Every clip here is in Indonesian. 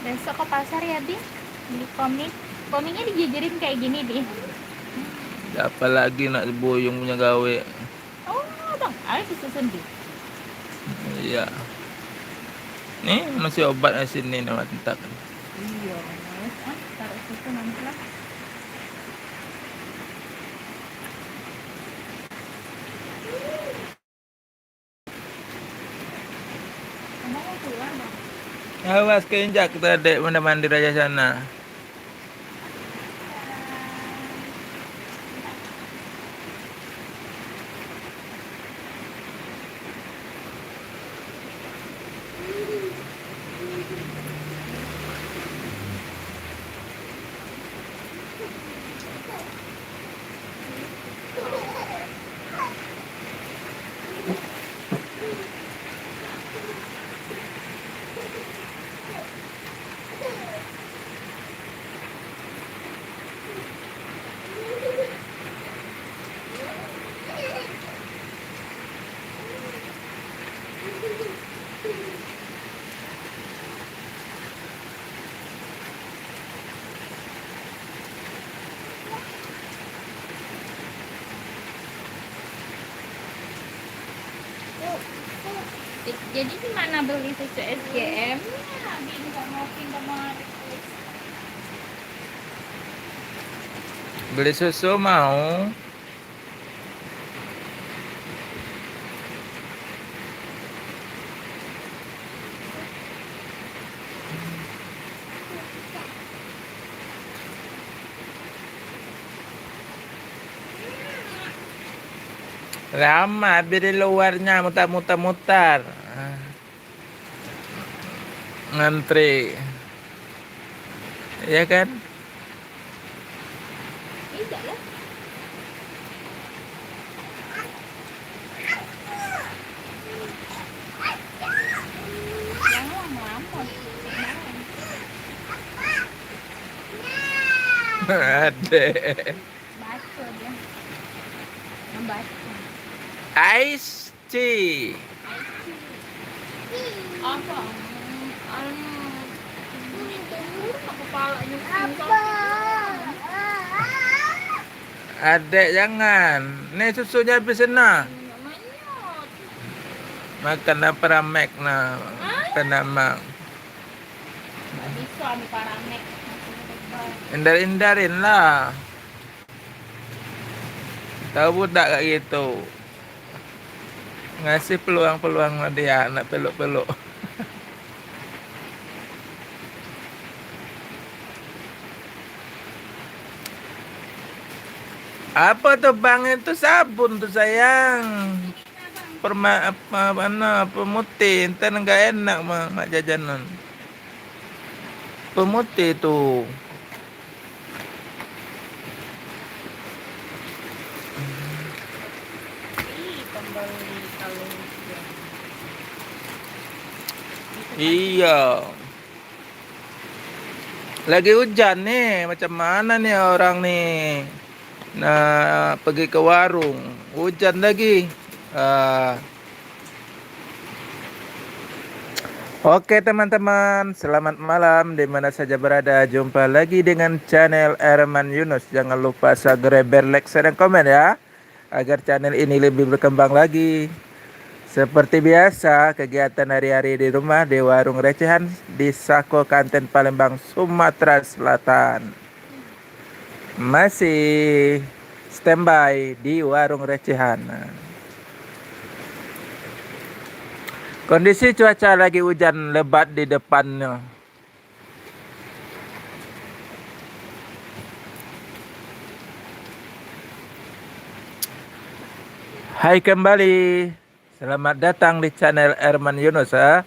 Besok ke pasar ya, Bi. Beli komik. Komiknya dijajarin kayak gini, Bi. Siapa lagi nak boyong punya gawe? Oh, Bang, ayo disusun, Bi. Iya. Nih masih obat sini nama tentak. Iya, taruh situ nanti lah. Kamu mau keluar, Bang? Awas keinjak kita dek mandi raja sana. Jadi di mana beli susu SGM? Ya, Bi, nggak mau pindah kemari. Beli susu mau? Lama di luarnya mutar-mutar. Ngantri. Iya kan? Tidak lah. Jangan ngelamun. Ada. Baca dia. Membaca. Ice tea. Apa? Ini turun kepalanya. Adek jangan. Nih susunya habis sana. Makan apa ramek nah. Penama. Nggak bisa nih paramek. Hindar-hindarin lah. Tahu budak kayak gitu. Ngasih peluang-peluang sama dia nak peluk-peluk. Apa tuh bang itu sabun tuh sayang. Apa mana pemutih entar enggak enak mak jajanan. Pemutih tuh. Pembeli kalau Iya. Lagi hujan nih, macam mana nih orang nih? Nah, pergi ke warung, hujan lagi. Ah. Oke teman-teman, selamat malam di mana saja berada. Jumpa lagi dengan channel Erman Yunus. Jangan lupa subscribe, like, share, dan komen ya, agar channel ini lebih berkembang lagi. Seperti biasa, kegiatan hari-hari di rumah di warung recehan di Sako Kanten Palembang, Sumatera Selatan. Masih standby di warung recehan. Kondisi cuaca lagi hujan lebat di depannya. Hai kembali. Selamat datang di channel Erman Yunus ya.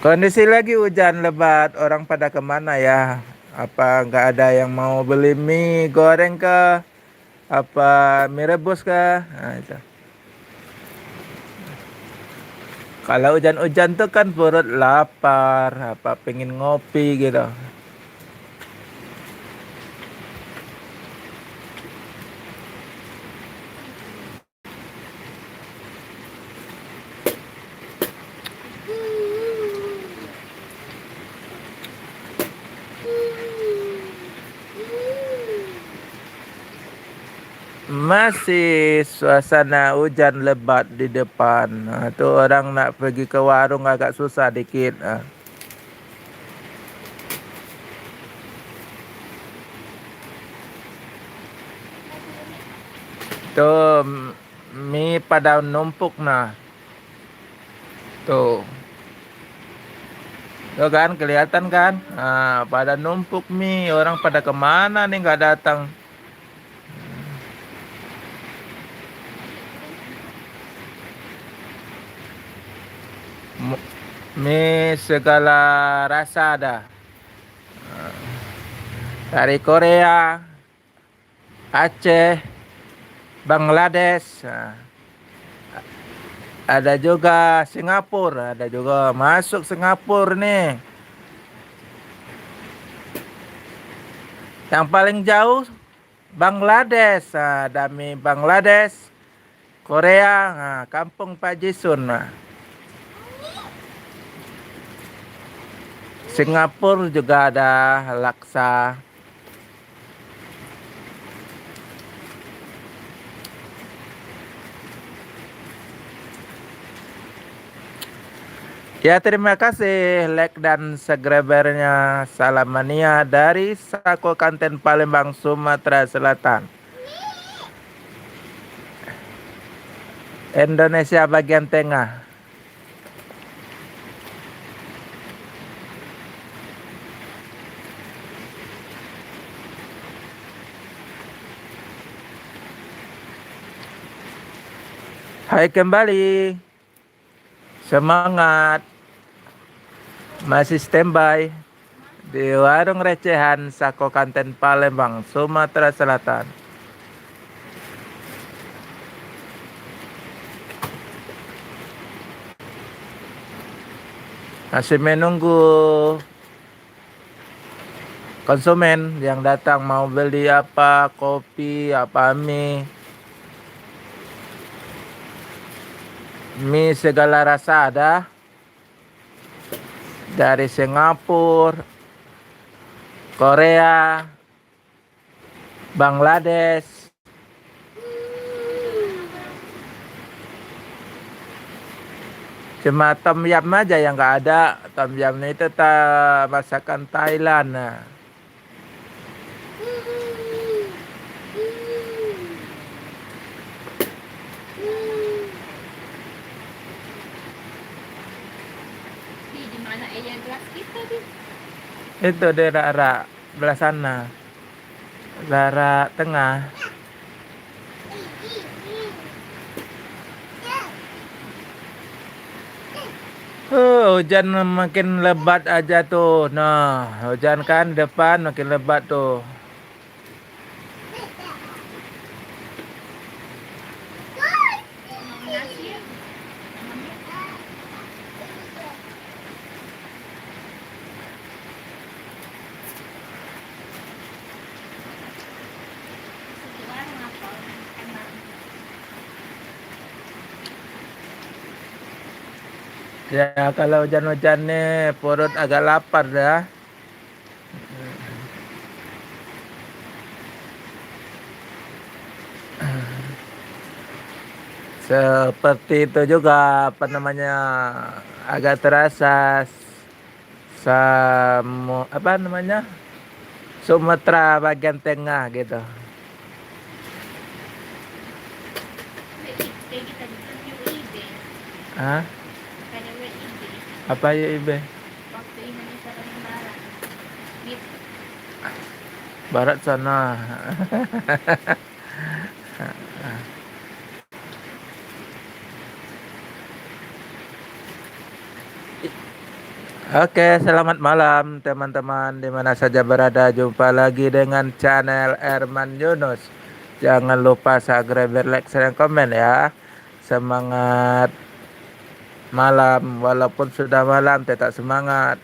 Kondisi lagi hujan lebat, orang pada kemana ya? Apa nggak ada yang mau beli mie goreng ke? Apa mie rebus ke? Nah, itu. Kalau hujan-hujan tuh kan perut lapar, apa pengen ngopi gitu. Masih suasana hujan lebat di depan. Tuh orang nak pergi ke warung agak susah dikit. Tuh mie pada numpuk nah. Tuh. Tuh kan kelihatan kan? Pada numpuk mie. Orang pada kemana nih nggak datang? Mie segala rasa ada. Dari Korea, Aceh, Bangladesh, ada juga Singapura, ada juga masuk Singapura nih. Yang paling jauh Bangladesh, ada mie Bangladesh, Korea, Kampung Pak Jisun. Singapura juga ada laksa. Ya terima kasih like dan subscribernya. Salam mania dari Sako Kanten Palembang, Sumatera Selatan. Indonesia bagian tengah. Hai kembali. Semangat. Masih standby di warung recehan Sako Kanten Palembang, Sumatera Selatan. Masih menunggu konsumen yang datang mau beli apa, kopi, apa mie. Mie segala rasa ada. Dari Singapura, Korea, Bangladesh. Cuma tom yum aja yang nggak ada. Tom yum itu masakan Thailand. Di mana air gelas kita di? Itu daerah belah sana, daerah tengah. Hujan makin lebat aja tuh. Nah, hujan kan depan makin lebat tuh. Nasi ya? Sekian apa? Enak. Ya kalau hujan-hujan nih perut agak lapar dah. Seperti itu juga apa namanya, agak terasa apa namanya, Sumatera bagian tengah gitu. WIB kita bukan WIB. Hah? Ada WIB. Apa ya Ibe? Waktu Indonesia paling barat. Gitu. Barat sana. Oke, selamat malam teman-teman di mana saja berada. Jumpa lagi dengan channel Herman Yunus. Jangan lupa subscribe, like, share, dan komen ya. Semangat malam, walaupun sudah malam tetap semangat.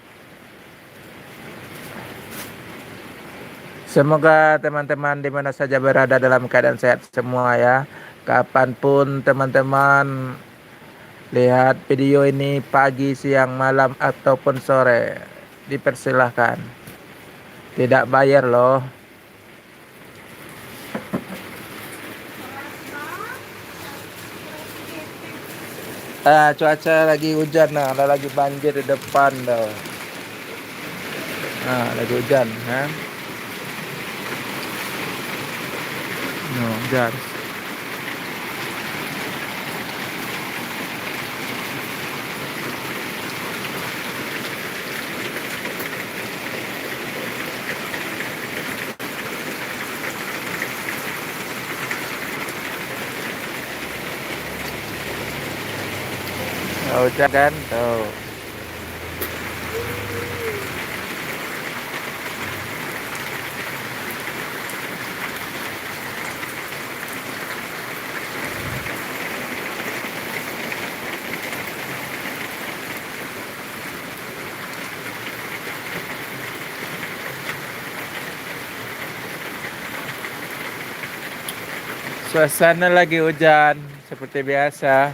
Semoga teman-teman di mana saja berada dalam keadaan sehat semua ya. Kapanpun teman-teman lihat video ini, pagi, siang, malam, ataupun sore, dipersilahkan. Tidak bayar loh. Cuaca lagi hujan, nah ada lagi banjir di depan tuh. Nah, lagi hujan, kan? Nah, hujan. Nah, hujan kan, tuh. Suasana lagi hujan seperti biasa.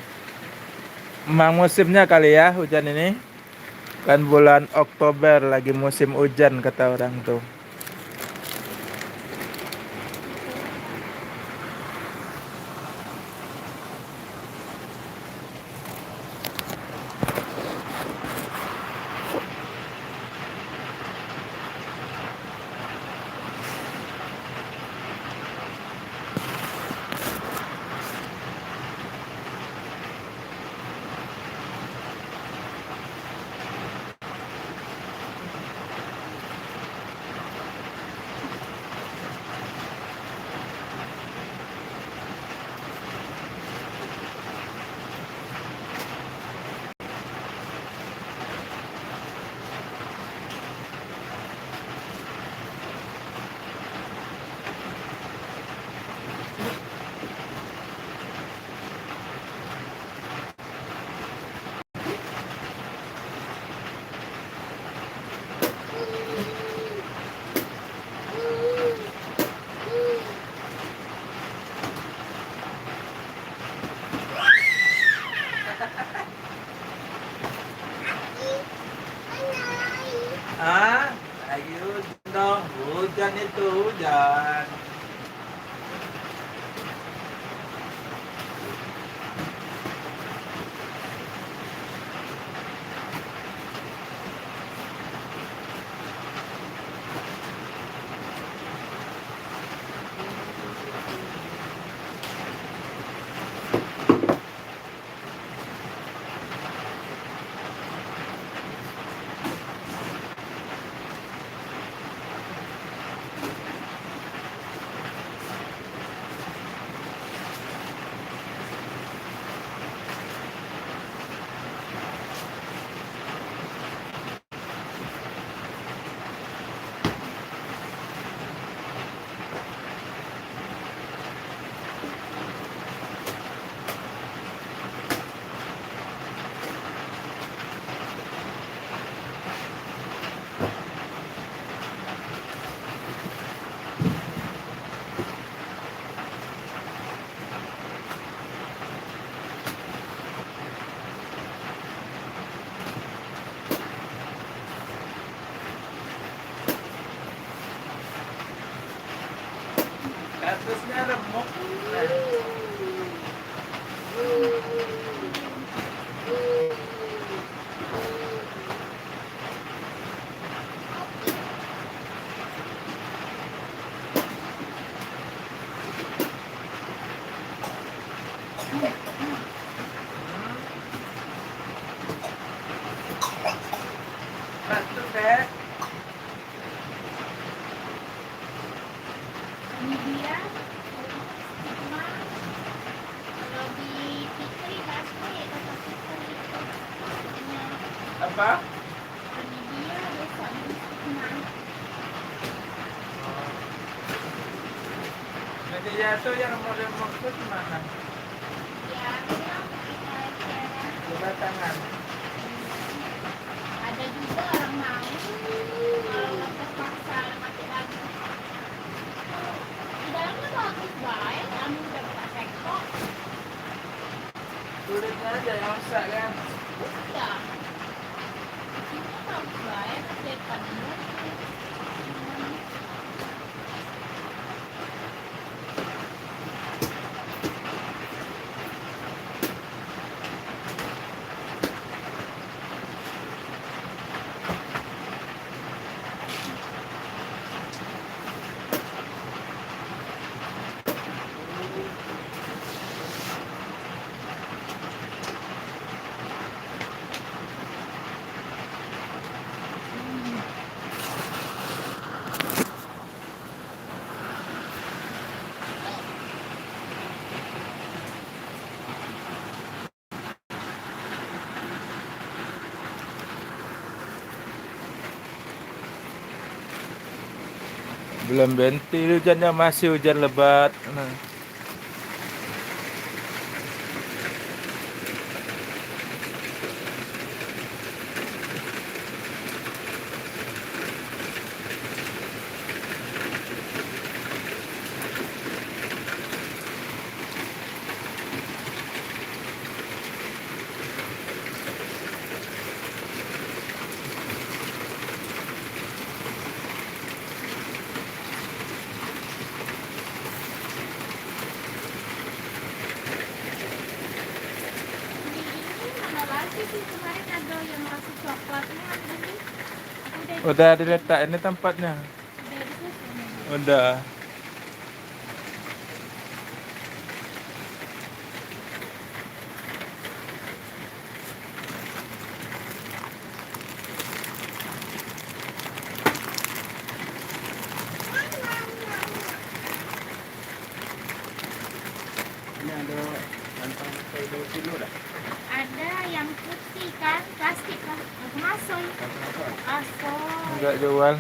Emang musimnya kali ya hujan ini. Kan bulan Oktober lagi musim hujan kata orang tuh. Lagi hujan dong. Hujan itu hujan. Kasusnya remuk. Kasus deh. Ini dia. Cuma kalau di Fikri pasti kata Fikri itu. Apa? Ini dia besok di Stigma. Nanti jatuh yang remuk-remuk itu gimana? Ya, bilang kita cara. Coba tangan. Ada juga orang mau kalau nggak terpaksa mati lagi. Di dalamnya bagus banget, kamu udah pakai kok. Kulitnya aja yang rusak kan. Udah. Ini bagus banget, depannya. Belum berhenti hujannya, masih hujan lebat. Nah, Ini mana lagi sih kemarin ada yang rasa coklatnya ada nih. udah diletak ini tempatnya. Udah disusun. Udah. Ini ada kantong kayak 2 kilo dah. Ada yang putih kan, plastik kan, asoy. Asoy. Enggak jual.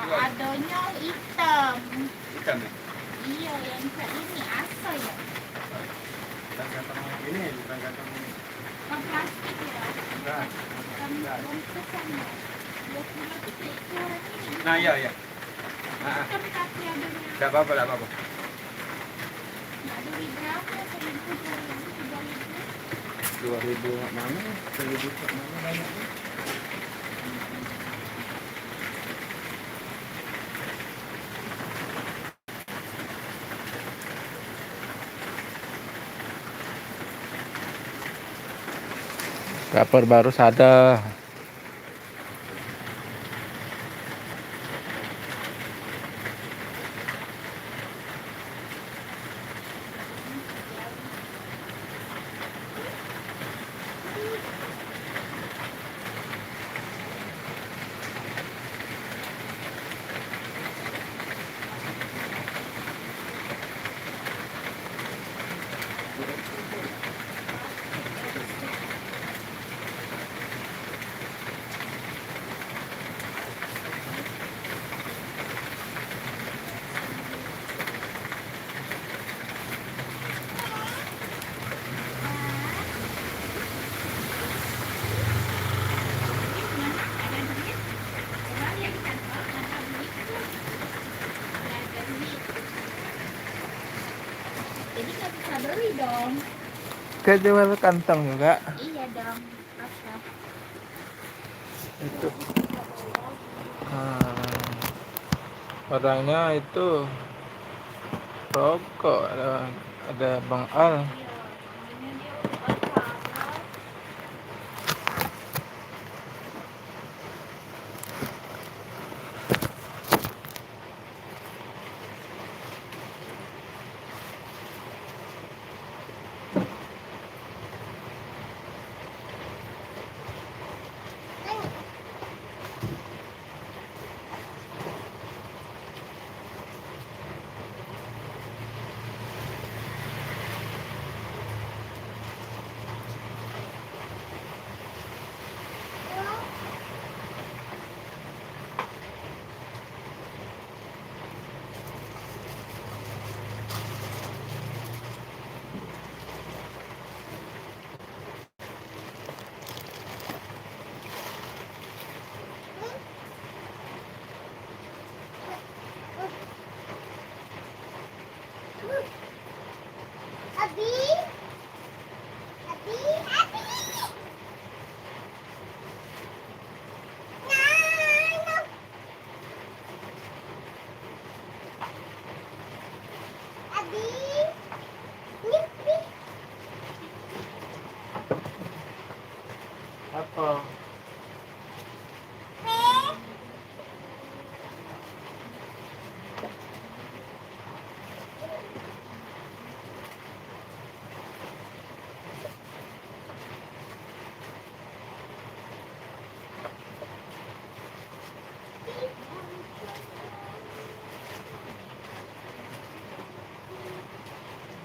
Adanya hitam. Ikan nih. Iya, yang kayak ini asoy ya. Kantong ini bukan kantong ini. Kan plastik ya. Enggak. Kan bungkusan ya. 20 itu kayak ukuran ini. Nah, iya. Kan kaki adanya. Enggak apa-apa, enggak apa-apa. Nggak beli berapa? 1.000, 2.000, 3.000. 2.000 mana? 1.000 mana banyak tuh? Dapur baru ada. Mana ada duit? Coba lihat di kantor, ada duit tuh. Nggak ada duit. Jadi nggak bisa beli dong. Kejual kantong juga. Iya dong. Apa? Itu. Orangnya itu rokok, ada Bang Al. Iya, ini dia udah panas. Abi, Abi, Abi. Nah, Abi, Abi. Apa?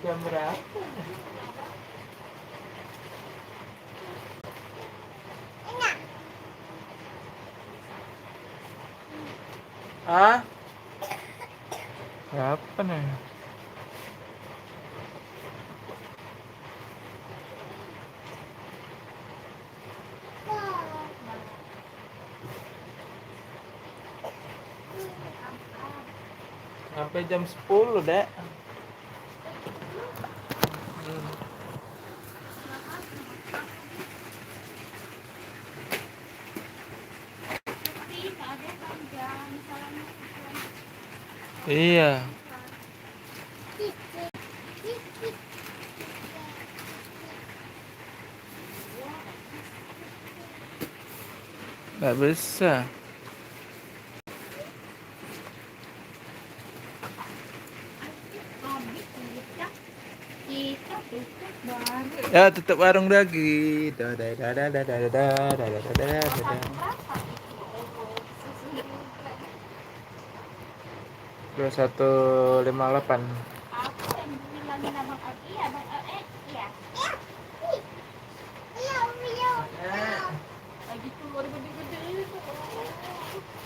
Jam berapa? Ah? Apa nih? Sampai jam 10, Dek. Tapi ada kan jam misalnya Iya. Nggak bisa. habis kita tutup baru. Ya, tutup warung lagi. Dadah dadah dadah dadah dadah dadah dadah. Berapa itu? Susu juga. 2158. Aku yang bilangin abang iya abang iya. Lagi keluar gede-gede itu.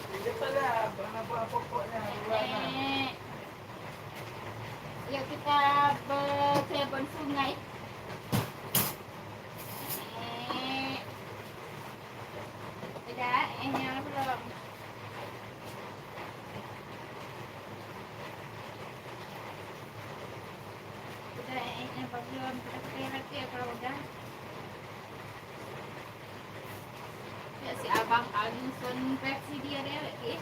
Ini pada buah pokoknya. Yuk kita ke sungai. Tidak, yang belum. Udah, yang belum. Kita pakai lagi ya kalau udah. Ya si abang Alison versi dia lagi.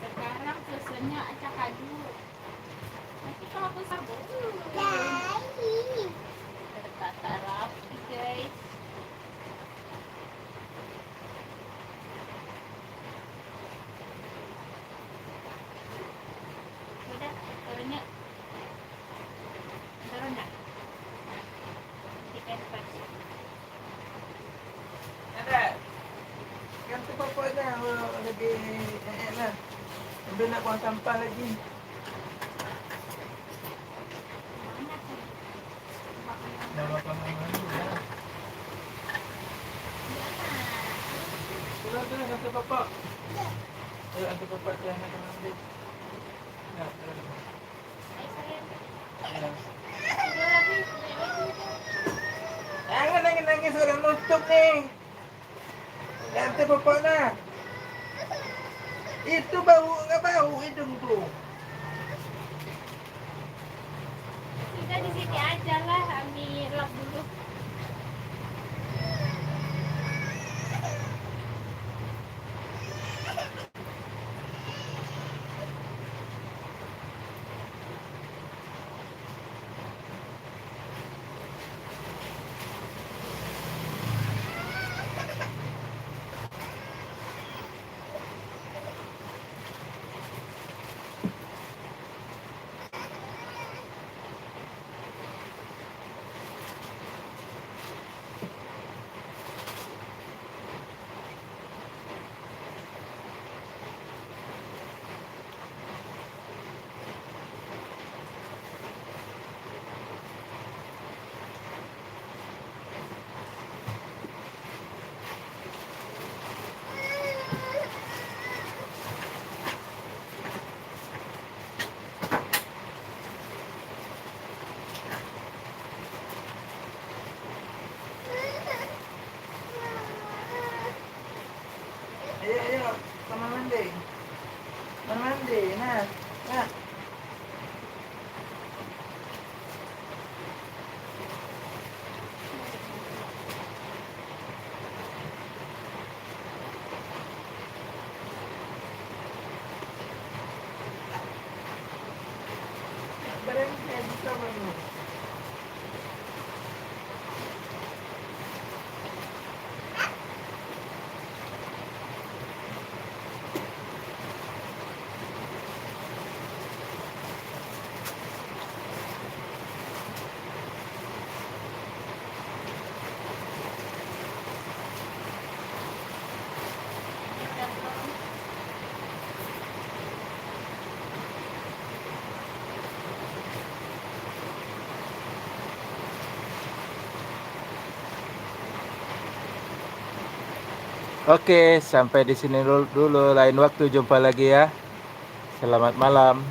Sekarang susunya acak adu. Nanti kalau aku sabun. Tertata rapi guys. Udah, turunnya. Turun dah. Tiket pas. Ada. Ganti pokoknya lagi enak. Udah nak buang sampah lagi. Mana tuh? Dah bapak mandi ya. Sudah ganti pokok. Ayo ganti pokok jangan mandi. Ya, sudah. Ayo sayang. Ya. Udah lagi. Jangan nangis-nangis sudah nutup nih. Ganti pokoknya. Itu bau nggak bau hidung tuh. Sudah di sini aja lah, ambil lap dulu. Ayo, ayo, kamar mandi. Kamar mandi, nah, nah. Berhenti, bisa belum? Kita belum. Oke, sampai di sini dulu. Lain waktu jumpa lagi ya. Selamat malam.